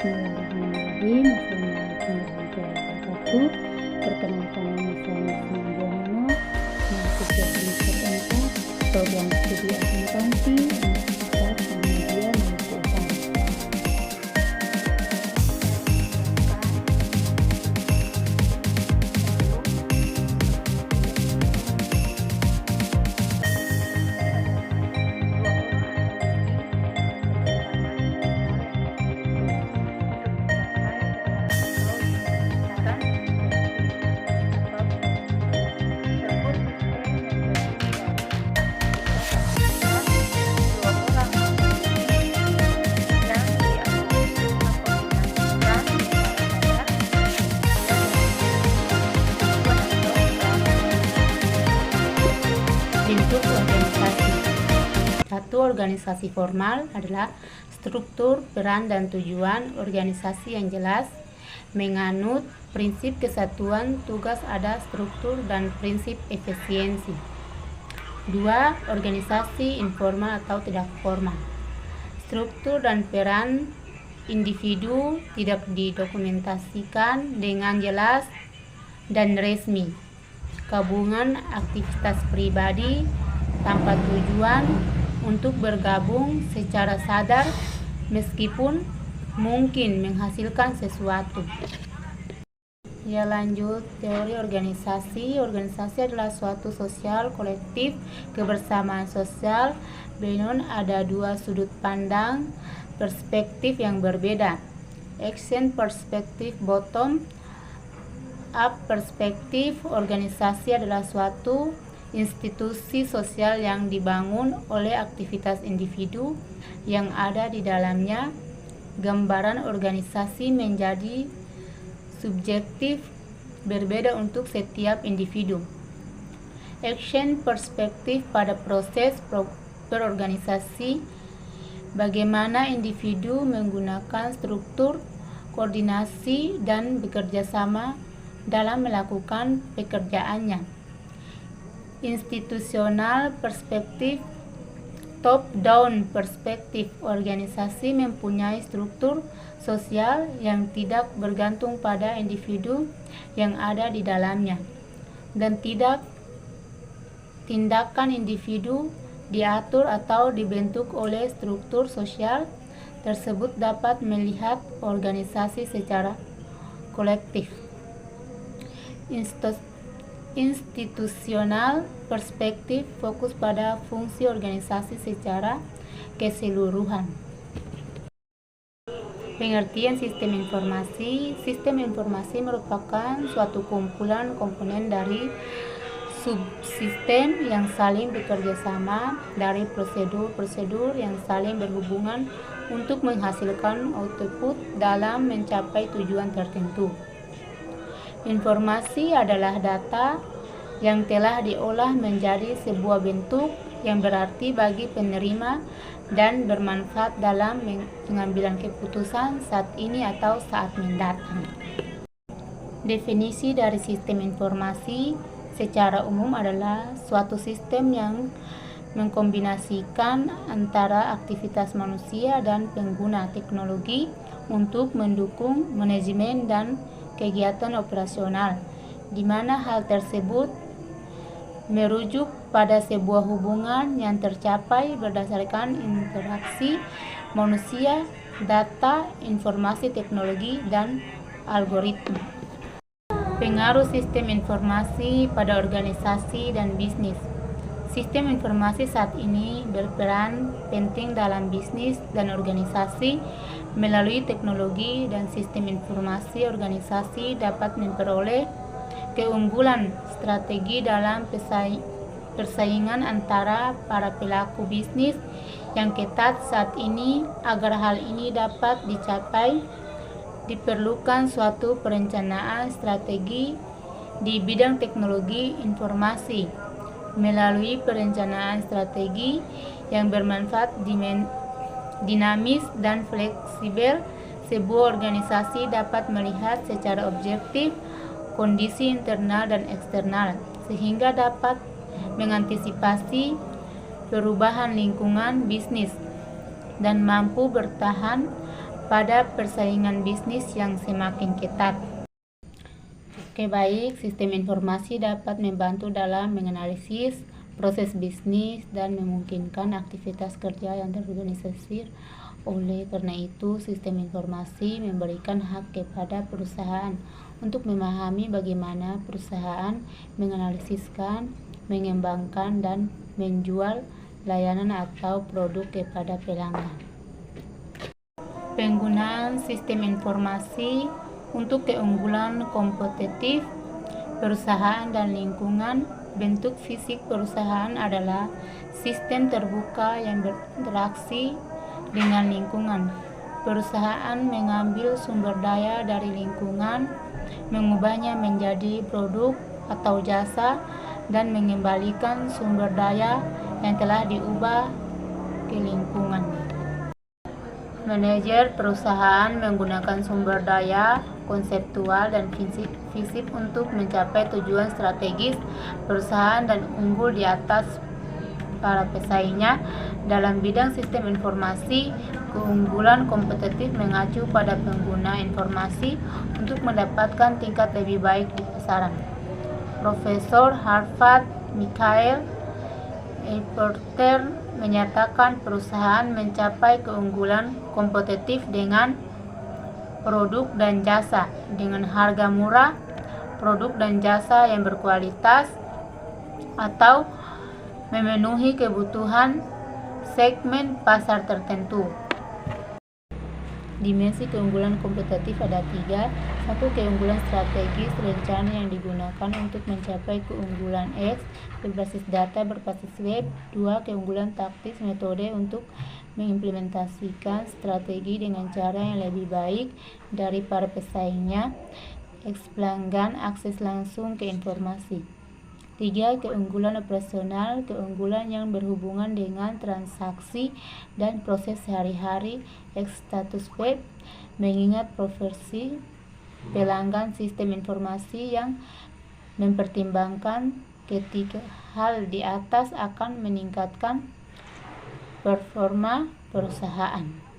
Bismillahirrahmanirrahim. Assalamualaikum warahmatullahi wabarakatuh. Perkenalkan nama saya Nurma Nino, mahasiswa Pendidikan MK, program studi akuntansi, Universitas Muhammadiyah Maluku Utara. Bentuk organisasi. Satu, organisasi formal adalah struktur, peran, dan tujuan organisasi yang jelas, menganut prinsip kesatuan tugas, ada struktur dan prinsip efisiensi. Dua, organisasi informal atau tidak formal. Struktur dan peran individu tidak didokumentasikan dengan jelas dan resmi. Gabungan aktivitas pribadi tanpa tujuan untuk bergabung secara sadar meskipun mungkin menghasilkan sesuatu. Ya, lanjut teori organisasi. Organisasi adalah suatu sosial kolektif kebersamaan sosial. Benon ada dua sudut pandang perspektif yang berbeda. Action perspektif, bottom up perspektif. Organisasi adalah suatu institusi sosial yang dibangun oleh aktivitas individu yang ada di dalamnya. Gambaran organisasi menjadi subjektif, berbeda untuk setiap individu. Action perspektif pada proses berorganisasi, bagaimana individu menggunakan struktur, koordinasi, dan bekerja sama dalam melakukan pekerjaannya. Institusional perspektif, top-down perspektif, organisasi mempunyai struktur sosial yang tidak bergantung pada individu yang ada di dalamnya, dan tindakan individu diatur atau dibentuk oleh struktur sosial tersebut dapat melihat organisasi secara kolektif. Institusional perspektif fokus pada fungsi organisasi secara keseluruhan. Pengertian sistem informasi. Sistem informasi merupakan suatu kumpulan komponen dari subsistem yang saling bekerja sama, dari prosedur-prosedur yang saling berhubungan untuk menghasilkan output dalam mencapai tujuan tertentu. Informasi adalah data yang telah diolah menjadi sebuah bentuk yang berarti bagi penerima dan bermanfaat dalam pengambilan keputusan saat ini atau saat mendatang. Definisi dari sistem informasi secara umum adalah suatu sistem yang mengkombinasikan antara aktivitas manusia dan pengguna teknologi untuk mendukung manajemen dan kegiatan operasional, di mana hal tersebut merujuk pada sebuah hubungan yang tercapai berdasarkan interaksi manusia, data, informasi teknologi, dan algoritma. Pengaruh sistem informasi pada organisasi dan bisnis. Sistem informasi saat ini berperan penting dalam bisnis dan organisasi. Melalui teknologi dan sistem informasi, organisasi dapat memperoleh keunggulan strategi dalam persaingan antara para pelaku bisnis yang ketat saat ini. Agar hal ini dapat dicapai, diperlukan suatu perencanaan strategi di bidang teknologi informasi. Melalui perencanaan strategi yang bermanfaat, dinamis, dan fleksibel, sebuah organisasi dapat melihat secara objektif kondisi internal dan eksternal, sehingga dapat mengantisipasi perubahan lingkungan bisnis dan mampu bertahan pada persaingan bisnis yang semakin ketat. Oke, baik, sistem informasi dapat membantu dalam menganalisis proses bisnis dan memungkinkan aktivitas kerja yang terorganisir. Oleh karena itu, sistem informasi memberikan hak kepada perusahaan untuk memahami bagaimana perusahaan menganalisiskan, mengembangkan, dan menjual layanan atau produk kepada pelanggan. Penggunaan sistem informasi untuk keunggulan kompetitif perusahaan dan lingkungan. Bentuk fisik perusahaan adalah sistem terbuka yang berinteraksi dengan lingkungan. Perusahaan mengambil sumber daya dari lingkungan, mengubahnya menjadi produk atau jasa, dan mengembalikan sumber daya yang telah diubah ke lingkungan. Manajer perusahaan menggunakan sumber daya konseptual dan fisik untuk mencapai tujuan strategis perusahaan dan unggul di atas para pesaingnya. Dalam bidang sistem informasi, keunggulan kompetitif mengacu pada pengguna informasi untuk mendapatkan tingkat lebih baik di pasaran. Profesor Harvard Michael Porter menyatakan perusahaan mencapai keunggulan kompetitif dengan produk dan jasa dengan harga murah, produk dan jasa yang berkualitas, atau memenuhi kebutuhan segmen pasar tertentu. Dimensi keunggulan kompetitif ada 3. 1. Keunggulan strategis rencana yang digunakan untuk mencapai keunggulan X berbasis data berbasis web. 2. Keunggulan taktis metode untuk mengimplementasikan strategi dengan cara yang lebih baik dari para pesaingnya. X pelanggan akses langsung ke informasi. 3. Keunggulan operasional, keunggulan yang berhubungan dengan transaksi dan proses sehari-hari. X status web, mengingat profesi pelanggan sistem informasi yang mempertimbangkan ketiga hal di atas akan meningkatkan performa perusahaan.